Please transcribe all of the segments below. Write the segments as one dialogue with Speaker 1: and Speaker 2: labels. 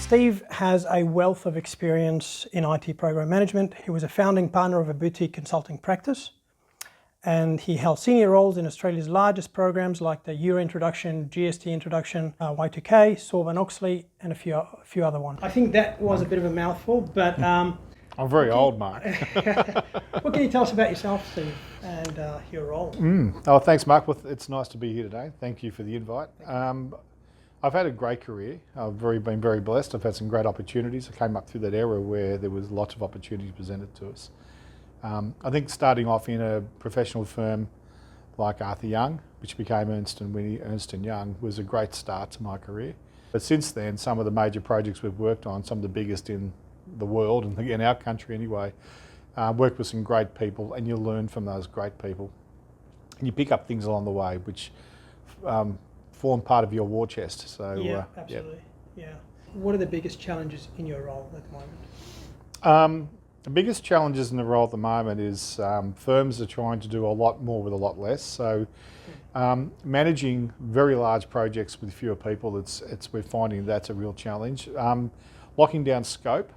Speaker 1: Steve has a wealth of experience in IT program management. He was a founding partner of a boutique consulting practice, and he held senior roles in Australia's largest programs like the Euro Introduction, GST Introduction, Y2K, Sarbanes Oxley, and a few other ones. I think that was a bit of a mouthful, but
Speaker 2: I'm very old, Mark.
Speaker 1: what can you tell us about yourself, Steve, and your role?
Speaker 2: Oh, thanks, Mark. Well, it's nice to be here today. Thank you for the invite. I've had a great career. I've been very blessed. I've had some great opportunities. I came up through that era where there was lots of opportunities presented to us. I think starting off in a professional firm like Arthur Young, which became Ernst & Young, was a great start to my career. But since then, some of the major projects we've worked on, some of the biggest in the world, and in our country anyway, worked with some great people, and you learn from those great people. And you pick up things along the way, which form part of your war chest. So
Speaker 1: yeah, absolutely. Yeah. What are the biggest challenges in your role at the moment?
Speaker 2: The biggest challenges in the role at the moment is firms are trying to do a lot more with a lot less. So managing very large projects with fewer people, we're finding that's a real challenge. Locking down scope.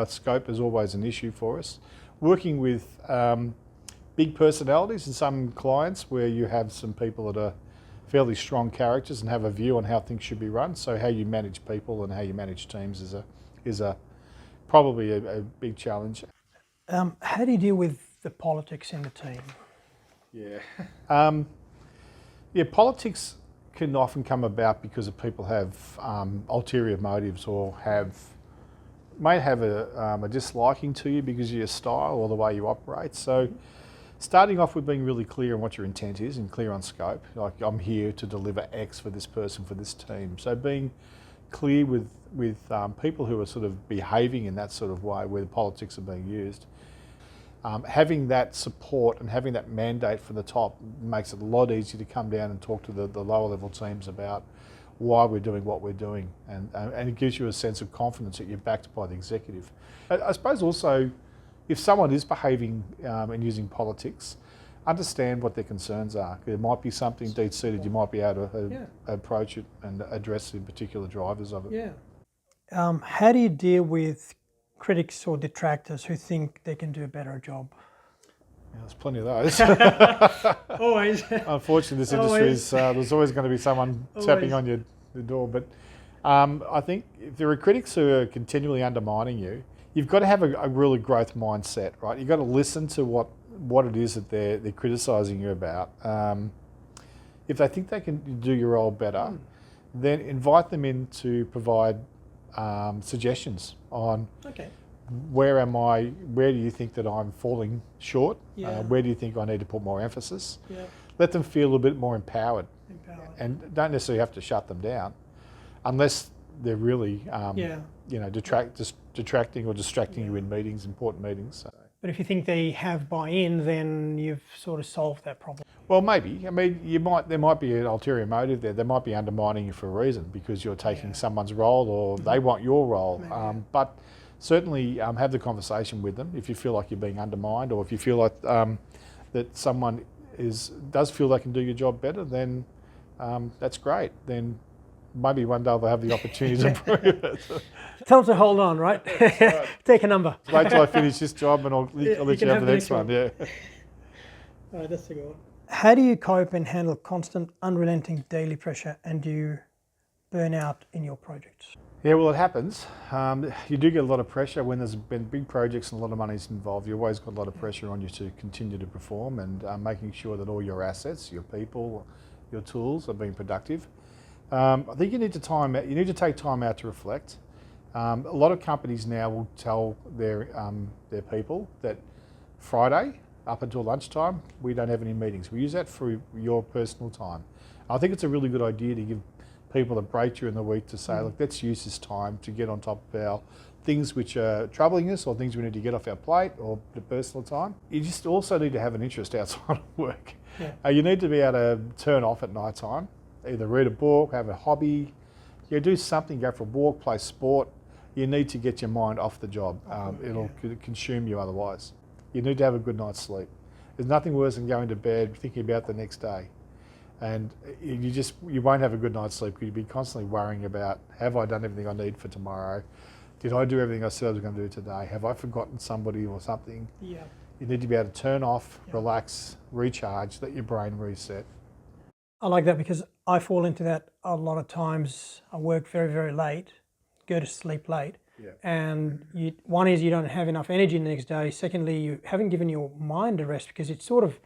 Speaker 2: Scope is always an issue for us. Working with big personalities and some clients where you have some people that are fairly strong characters and have a view on how things should be run. So how you manage people and how you manage teams is probably a big challenge.
Speaker 1: How do you deal with the politics in the team?
Speaker 2: Yeah. Politics can often come about because of people have ulterior motives or may have a disliking to you because of your style or the way you operate. So starting off with being really clear on what your intent is and clear on scope, like I'm here to deliver X for this person, for this team. So being clear with people who are sort of behaving in that sort of way where the politics are being used. Having that support and having that mandate from the top makes it a lot easier to come down and talk to the lower level teams about why we're doing what we're doing, and it gives you a sense of confidence that you're backed by the executive. I suppose also, if someone is behaving and using politics, understand what their concerns are. There might be something deep-seated you might be able to approach it and address the particular drivers of it.
Speaker 1: Yeah. How do you deal with critics or detractors who think they can do a better job?
Speaker 2: Yeah, there's plenty of those.
Speaker 1: Always.
Speaker 2: Unfortunately, this industry is, there's always going to be someone tapping on your door. But I think if there are critics who are continually undermining you, you've got to have a really growth mindset, right? You've got to listen to what it is that they're criticising you about. If they think they can do your role better, then invite them in to provide suggestions on where do you think that I'm falling short? Where do you think I need to put more emphasis? Let them feel a bit more empowered. And don't necessarily have to shut them down unless they're really detracting or distracting you in meetings, important meetings. So.
Speaker 1: But if you think they have buy-in, then you've sort of solved that problem.
Speaker 2: Well, maybe. I mean, there might be an ulterior motive there. They might be undermining you for a reason because you're taking someone's role or they want your role. But certainly have the conversation with them if you feel like you're being undermined, or if you feel like that someone does feel they can do your job better, then that's great. Then maybe one day they'll have the opportunity to prove it.
Speaker 1: Tell them to hold on, right?
Speaker 2: Right.
Speaker 1: Take a number.
Speaker 2: Wait till I finish this job and I'll let you have the next one. Yeah.
Speaker 1: All right, that's a good one. How do you cope and handle constant, unrelenting daily pressure, and do you burn out in your projects?
Speaker 2: Yeah, well, it happens. You do get a lot of pressure when there's been big projects and a lot of money's involved. You've always got a lot of pressure on you to continue to perform and making sure that all your assets, your people, your tools are being productive. I think you need to take time out to reflect. A lot of companies now will tell their people that Friday up until lunchtime we don't have any meetings. We use that for your personal time. I think it's a really good idea to give people a break during the week to say, look, let's use this time to get on top of our things which are troubling us or things we need to get off our plate or the personal time. You just also need to have an interest outside of work. You need to be able to turn off at night time, either read a book, have a hobby, do something, go for a walk, play sport. You need to get your mind off the job. It'll consume you otherwise. You need to have a good night's sleep. There's nothing worse than going to bed thinking about the next day. And you won't have a good night's sleep because you'll be constantly worrying about, have I done everything I need for tomorrow? Did I do everything I said I was going to do today? Have I forgotten somebody or something?
Speaker 1: Yeah.
Speaker 2: You need to be able to turn off, relax, recharge, let your brain reset.
Speaker 1: I like that because I fall into that a lot of times. I work very, very late, go to sleep late.
Speaker 2: Yeah.
Speaker 1: And one is you don't have enough energy the next day. Secondly, you haven't given your mind a rest because it's sort of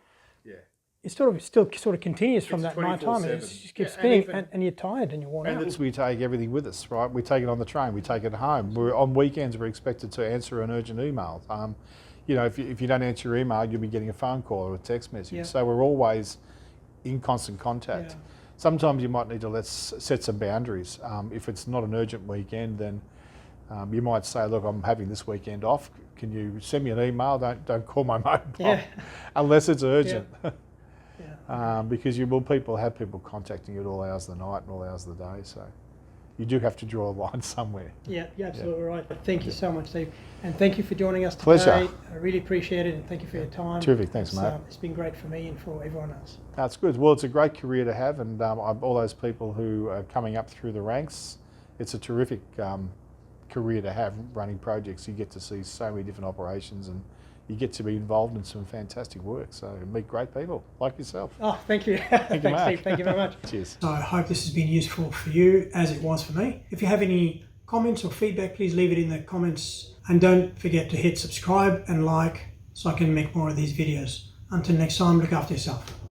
Speaker 1: still continues from that night time. It just keeps spinning, and you're tired and you're worn out.
Speaker 2: And that's we take everything with us, right? We take it on the train, we take it home. On weekends, we're expected to answer an urgent email. If you don't answer your email, you'll be getting a phone call or a text message.
Speaker 1: Yeah.
Speaker 2: So we're always in constant contact.
Speaker 1: Yeah.
Speaker 2: Sometimes you might need to set some boundaries. If it's not an urgent weekend, then you might say, look, I'm having this weekend off. Can you send me an email? Don't call my mobile unless it's urgent. Because you will have people contacting you at all hours of the night and all hours of the day. So you do have to draw a line somewhere.
Speaker 1: Yeah, you're absolutely right. Thank you so much, Steve. And thank you for joining us today.
Speaker 2: Pleasure.
Speaker 1: I really appreciate it, and thank you for your time.
Speaker 2: Terrific. Thanks, mate.
Speaker 1: It's been great for me and for everyone else.
Speaker 2: That's good. Well, it's a great career to have, and all those people who are coming up through the ranks, it's a terrific career to have running projects. You get to see so many different operations, and you get to be involved in some fantastic work. So meet great people like yourself.
Speaker 1: Oh, thank you.
Speaker 2: Thank you, Mark.
Speaker 1: Steve. Thank you very much.
Speaker 2: Cheers.
Speaker 1: So I hope this has been useful for you as it was for me. If you have any comments or feedback, please leave it in the comments. And don't forget to hit subscribe and like so I can make more of these videos. Until next time, look after yourself.